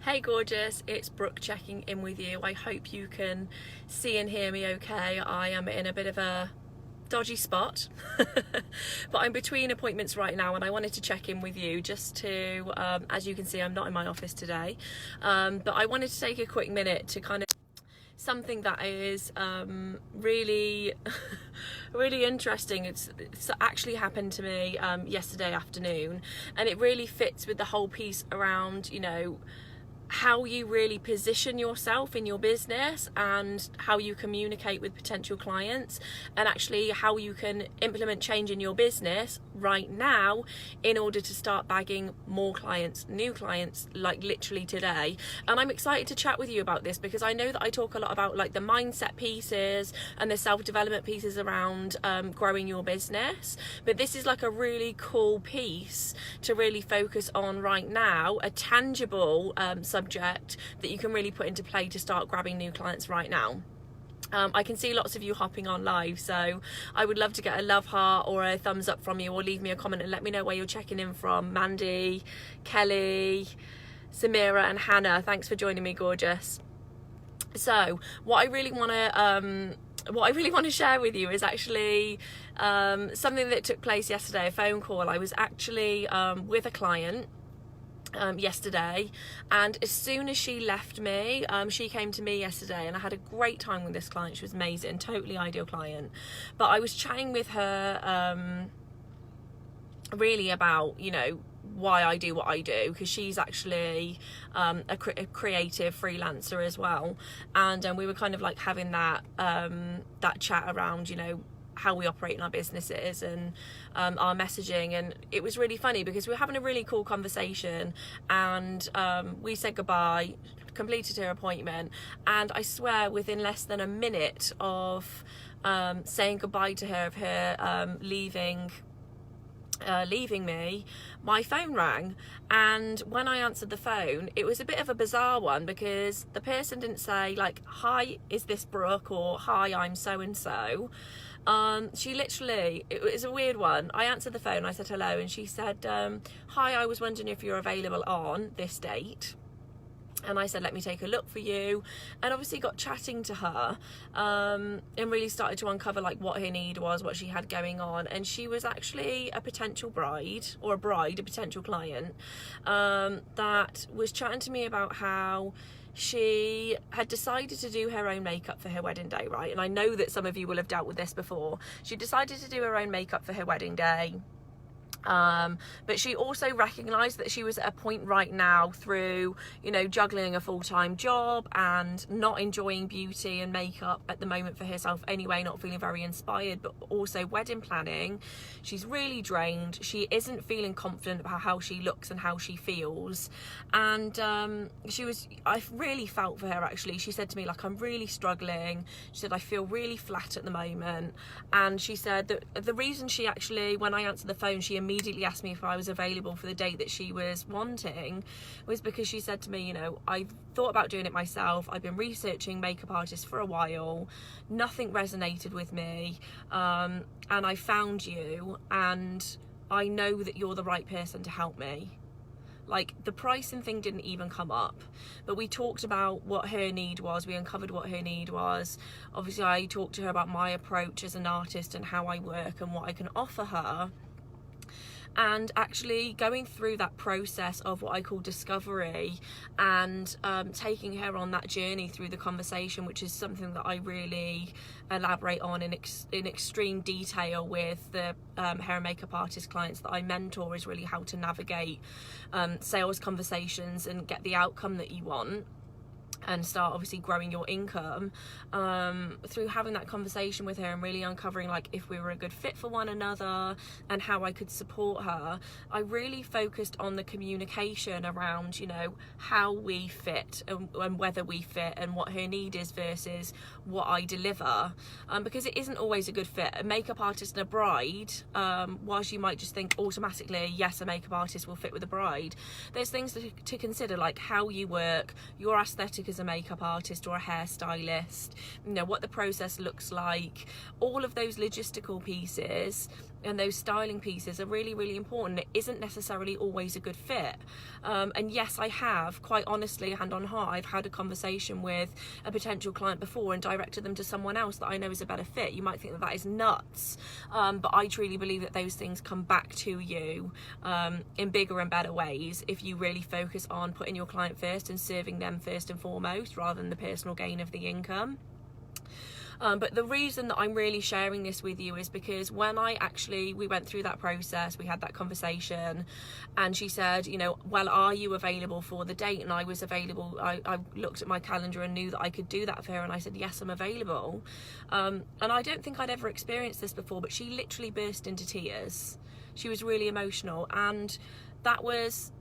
Hey gorgeous, it's Brooke checking in with you. I hope you can see and hear me okay. I am in a bit of a dodgy spot but I'm between appointments right now and I wanted to check in with you just to as you can see, I'm not in my office today, but I wanted to take a quick minute to kind of something that is really really interesting. It's actually happened to me yesterday afternoon, and it really fits with the whole piece around, you know, how you really position yourself in your business and how you communicate with potential clients, and actually how you can implement change in your business right now in order to start bagging more clients, new clients, like literally today. And I'm excited to chat with you about this because I know that I talk a lot about like the mindset pieces and the self-development pieces around growing your business, but this is like a really cool piece to really focus on right now, a tangible subject that you can really put into play to start grabbing new clients right now. I can see lots of you hopping on live, so I would love to get a love heart or a thumbs up from you, or leave me a comment and let me know where you're checking in from. Mandy, Kelly, Samira and Hannah, thanks for joining me, gorgeous. So what I really want to share with you is actually something that took place yesterday, a phone call. I was actually with a client yesterday, and as soon as she left me, she came to me yesterday, and I had a great time with this client. She was amazing, totally ideal client. But I was chatting with her really about, you know, why I do what I do, because she's actually a creative freelancer as well, and we were kind of like having that that chat around, you know, how we operate in our businesses and our messaging. And it was really funny because we were having a really cool conversation, and we said goodbye, completed her appointment, and I swear within less than a minute of saying goodbye to her, of her leaving me, my phone rang. And when I answered the phone, it was a bit of a bizarre one because the person didn't say like, "Hi, is this Brooke?" or "Hi, I'm so and so." She literally, it was a weird one. I answered the phone, I said hello, and she said, "Hi, I was wondering if you're available on this date." And I said, "Let me take a look for you." And obviously got chatting to her and really started to uncover like what her need was, what she had going on. And she was actually a potential bride, or a potential client that was chatting to me about how she had decided to do her own makeup for her wedding day, right? And I know that some of you will have dealt with this before. She decided to do her own makeup for her wedding day. But she also recognised that she was at a point right now through, you know, juggling a full-time job and not enjoying beauty and makeup at the moment for herself anyway, not feeling very inspired, but also wedding planning. She's really drained. She isn't feeling confident about how she looks and how she feels. And I really felt for her actually. She said to me like, "I'm really struggling." She said, "I feel really flat at the moment." And she said that the reason she actually, when I answered the phone, she immediately asked me if I was available for the date that she was wanting, was because she said to me, "You know, I've thought about doing it myself. I've been researching makeup artists for a while. Nothing resonated with me. And I found you, and I know that you're the right person to help me." Like, the pricing thing didn't even come up, but we talked about what her need was. We uncovered what her need was. Obviously, I talked to her about my approach as an artist and how I work and what I can offer her. And actually going through that process of what I call discovery, and taking her on that journey through the conversation, which is something that I really elaborate on in extreme detail with the hair and makeup artist clients that I mentor, is really how to navigate sales conversations and get the outcome that you want and start obviously growing your income, through having that conversation with her and really uncovering like if we were a good fit for one another and how I could support her. I really focused on the communication around, you know, how we fit and whether we fit and what her need is versus what I deliver, because it isn't always a good fit. A makeup artist and a bride, whilst you might just think automatically yes, a makeup artist will fit with a bride, there's things to consider, like how you work, your aesthetic as a makeup artist or a hairstylist, you know, what the process looks like, all of those logistical pieces and those styling pieces are really, really important. It isn't necessarily always a good fit. And yes, I have, quite honestly, hand on heart, I've had a conversation with a potential client before and directed them to someone else that I know is a better fit. You might think that is nuts, but I truly believe that those things come back to you in bigger and better ways if you really focus on putting your client first and serving them first and foremost, rather than the personal gain of the income. But the reason that I'm really sharing this with you is because when we went through that process, we had that conversation, and she said, you know, well, are you available for the date? And I was available. I looked at my calendar and knew that I could do that for her, and I said, yes, I'm available. And I don't think I'd ever experienced this before, but she literally burst into tears. She was really emotional, and that was,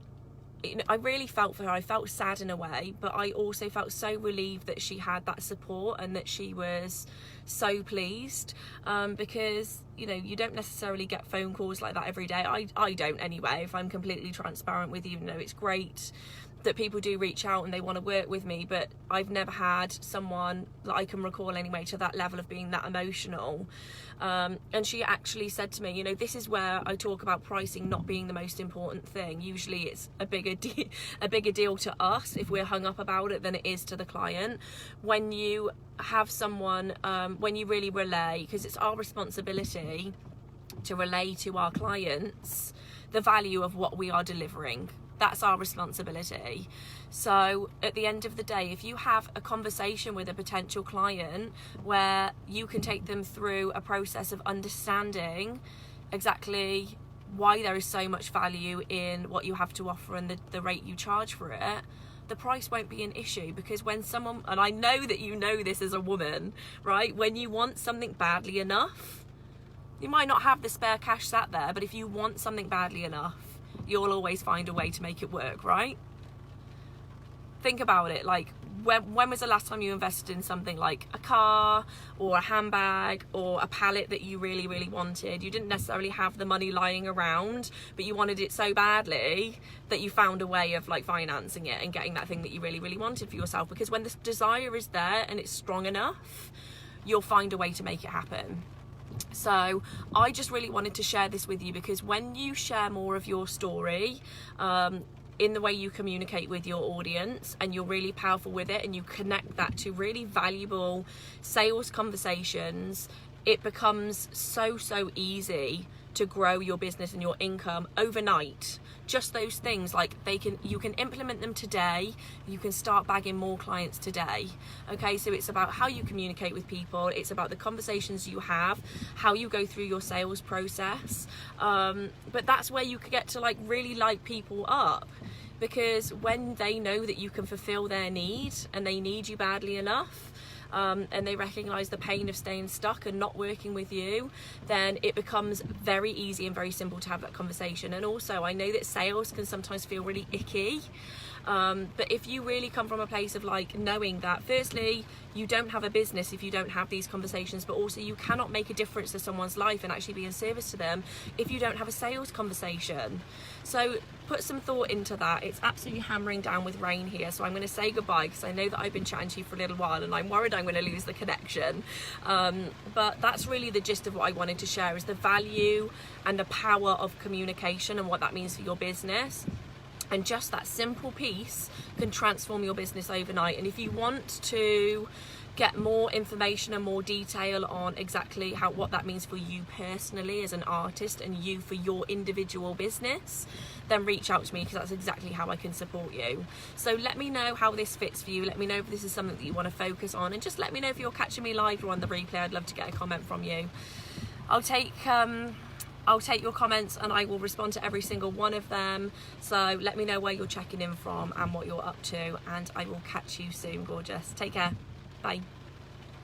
you know, I really felt for her. I felt sad in a way, but I also felt so relieved that she had that support and that she was so pleased, because, you know, you don't necessarily get phone calls like that every day. I don't anyway, if I'm completely transparent with you. You know, it's great that people do reach out and they want to work with me, but I've never had someone that I can recall anyway to that level of being that emotional. And she actually said to me, you know, this is where I talk about pricing not being the most important thing. Usually it's a bigger deal to us if we're hung up about it than it is to the client. When you have someone, when you really relay, because it's our responsibility to relay to our clients the value of what we are delivering. That's our responsibility. So at the end of the day, if you have a conversation with a potential client where you can take them through a process of understanding exactly why there is so much value in what you have to offer and the rate you charge for it, the price won't be an issue. Because when someone, and I know that you know this as a woman, right? When you want something badly enough, you might not have the spare cash sat there, but if you want something badly enough, you'll always find a way to make it work, right? Think about it. Like, when was the last time you invested in something like a car or a handbag or a palette that you really, really wanted? You didn't necessarily have the money lying around, but you wanted it so badly that you found a way of like financing it and getting that thing that you really, really wanted for yourself. Because when the desire is there and it's strong enough, you'll find a way to make it happen. So I just really wanted to share this with you, because when you share more of your story in the way you communicate with your audience, and you're really powerful with it, and you connect that to really valuable sales conversations, it becomes so easy to grow your business and your income overnight. Just those things, like you can implement them today. You can start bagging more clients today. Okay, so it's about how you communicate with people. It's about the conversations you have, how you go through your sales process. But that's where you could get to like really light people up, because when they know that you can fulfill their need and they need you badly enough, and they recognize the pain of staying stuck and not working with you, then it becomes very easy and very simple to have that conversation. And also, I know that sales can sometimes feel really icky, but if you really come from a place of like knowing that firstly, you don't have a business if you don't have these conversations, but also you cannot make a difference to someone's life and actually be in service to them if you don't have a sales conversation. So put some thought into that. It's absolutely hammering down with rain here, so I'm going to say goodbye, because I know that I've been chatting to you for a little while and I'm worried I'm going to lose the connection. But that's really the gist of what I wanted to share, is the value and the power of communication and what that means for your business. And just that simple piece can transform your business overnight. And if you want to get more information and more detail on exactly what that means for you personally as an artist and you for your individual business, then reach out to me, because that's exactly how I can support you. So let me know how this fits for you. Let me know if this is something that you want to focus on, and just let me know if you're catching me live or on the replay. I'd love to get a comment from you. I'll take your comments and I will respond to every single one of them. So let me know where you're checking in from and what you're up to, and I will catch you soon, gorgeous. Take care. Bye.